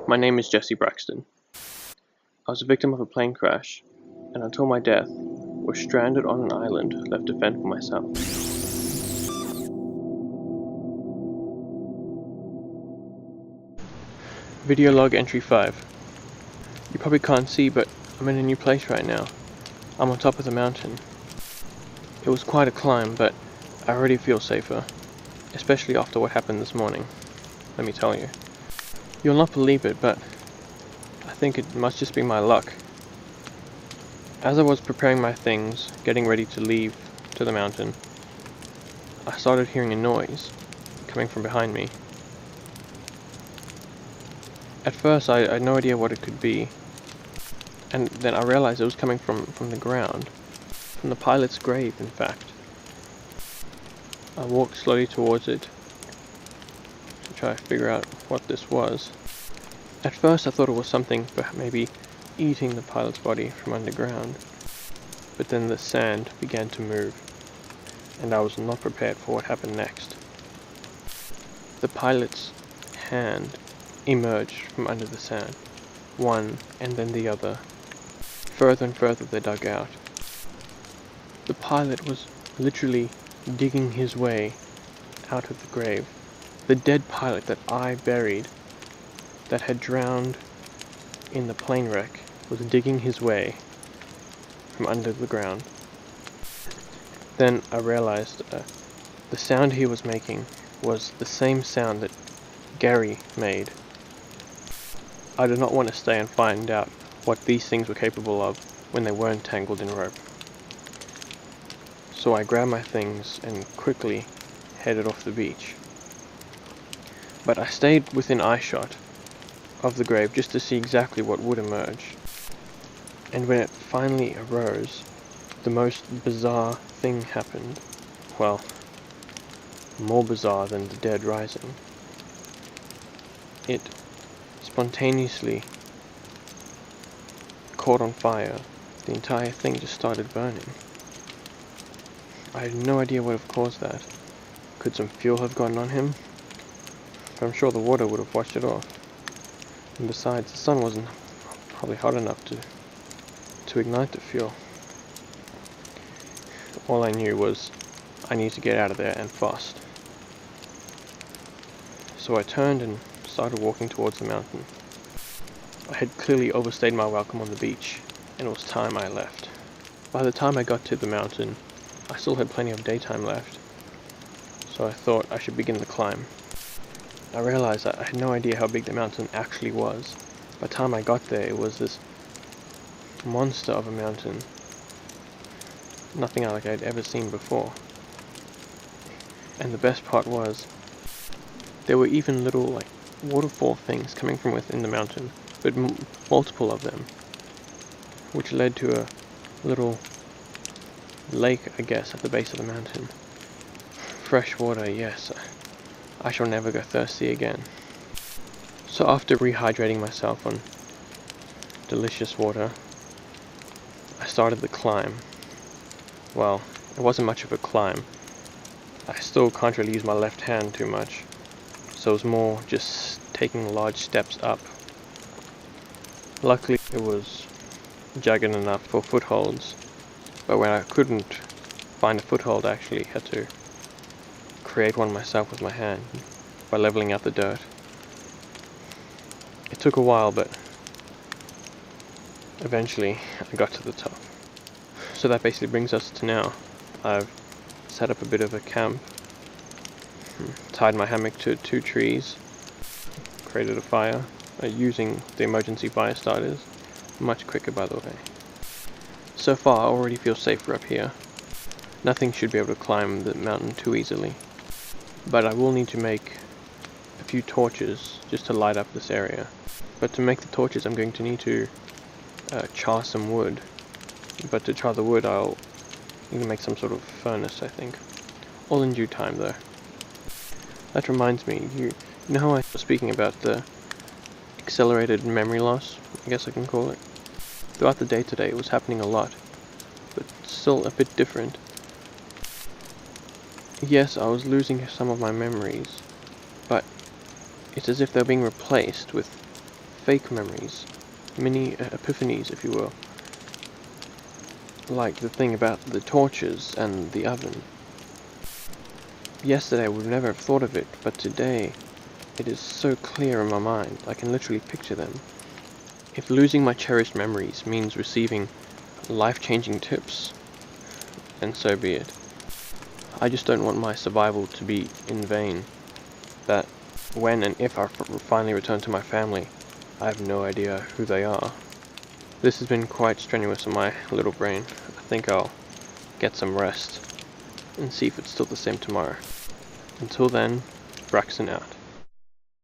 My name is Jesse Braxton. I was a victim of a plane crash, and until my death, was stranded on an island left to fend for myself. Video log entry 5. You probably can't see, but I'm in a new place right now. I'm on top of the mountain. It was quite a climb, but I already feel safer, especially after what happened this morning. Let me tell you. You'll not believe it, but I think it must just be my luck. As I was preparing my things, getting ready to leave to the mountain, I started hearing a noise coming from behind me. At first I had no idea what it could be, and then I realized it was coming from the ground, from the pilot's grave in fact. I walked slowly towards it to try to figure out what this was. At first I thought it was something maybe eating the pilot's body from underground, but then the sand began to move, and I was not prepared for what happened next. The pilot's hand emerged from under the sand, one and then the other. Further and further they dug out. The pilot was literally digging his way out of the grave. The dead pilot that I buried, that had drowned in the plane wreck, was digging his way from under the ground. Then I realized the sound he was making was the same sound that Gary made. I did not want to stay and find out what these things were capable of when they weren't tangled in rope. So I grabbed my things and quickly headed off the beach. But I stayed within eyeshot of the grave just to see exactly what would emerge. And when it finally arose, the most bizarre thing happened. Well, more bizarre than the dead rising. It spontaneously caught on fire. The entire thing just started burning. I had no idea what would have caused that. Could some fuel have gotten on him? But I'm sure the water would have washed it off. And besides, the sun wasn't probably hot enough to ignite the fuel. All I knew was I needed to get out of there and fast. So I turned and started walking towards the mountain. I had clearly overstayed my welcome on the beach, and it was time I left. By the time I got to the mountain, I still had plenty of daytime left, so I thought I should begin the climb. I realized that I had no idea how big the mountain actually was. By the time I got there, it was this monster of a mountain. Nothing like I'd ever seen before. And the best part was, there were even little waterfall things coming from within the mountain, but multiple of them, which led to a little lake, I guess, at the base of the mountain. Fresh water, yes. I shall never go thirsty again. So after rehydrating myself on delicious water, I started the climb. Well, it wasn't much of a climb. I still can't really use my left hand too much, so it was more just taking large steps up. Luckily it was jagged enough for footholds, but when I couldn't find a foothold, I actually had to create one myself with my hand by leveling out the dirt. It took a while, but eventually I got to the top. So that basically brings us to now. I've set up a bit of a camp, tied my hammock to 2 trees, created a fire using the emergency fire starters. Much quicker, by the way. So far I already feel safer up here. Nothing should be able to climb the mountain too easily. But I will need to make a few torches just to light up this area. But to make the torches I'm going to need to char some wood. But to char the wood I'll need to make some sort of furnace, I think. All in due time though. That reminds me, you know how I was speaking about the accelerated memory loss, I guess I can call it? Throughout the day today it was happening a lot, but still a bit different. Yes, I was losing some of my memories, but it's as if they're being replaced with fake memories, mini epiphanies, if you will. Like the thing about the torches and the oven. Yesterday I would never have thought of it, but today it is so clear in my mind, I can literally picture them. If losing my cherished memories means receiving life-changing tips, then so be it. I just don't want my survival to be in vain. That when and if I finally return to my family, I have no idea who they are. This has been quite strenuous on my little brain. I think I'll get some rest and see if it's still the same tomorrow. Until then, Braxton out.